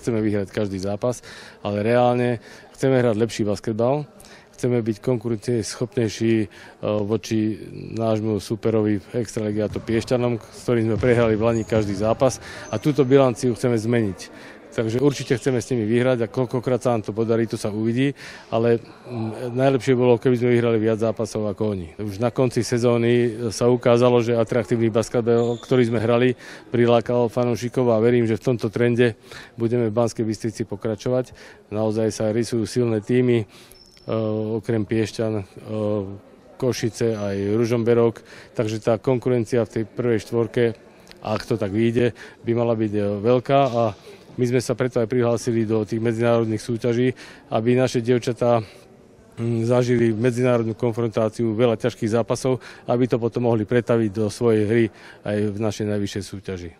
chceme vyhrať každý zápas, ale reálne chceme hrať lepší basketbal. Chceme byť konkurencieschopnejší voči nášmu superovi v Extralíge, a to Piešťanom, s ktorým sme prehrali v lani každý zápas, a túto bilanciu chceme zmeniť. Takže určite chceme s nimi vyhrať a koľkokrát sa nám to podarí, to sa uvidí, ale najlepšie bolo, keby sme vyhrali viac zápasov ako oni. Už na konci sezóny sa ukázalo, že atraktívny basketbal, ktorý sme hrali, prilákal fanúšikov a verím, že v tomto trende budeme v Banskej Bystrici pokračovať. Naozaj sa rysujú silné tímy, okrem Piešťan, Košice aj Ružomberok, takže tá konkurencia v tej prvej štvorke, ak to tak vyjde, by mala byť veľká a my sme sa preto aj prihlásili do tých medzinárodných súťaží, aby naše dievčatá zažili medzinárodnú konfrontáciu, veľa ťažkých zápasov, aby to potom mohli pretaviť do svojej hry aj v našej najvyššej súťaži.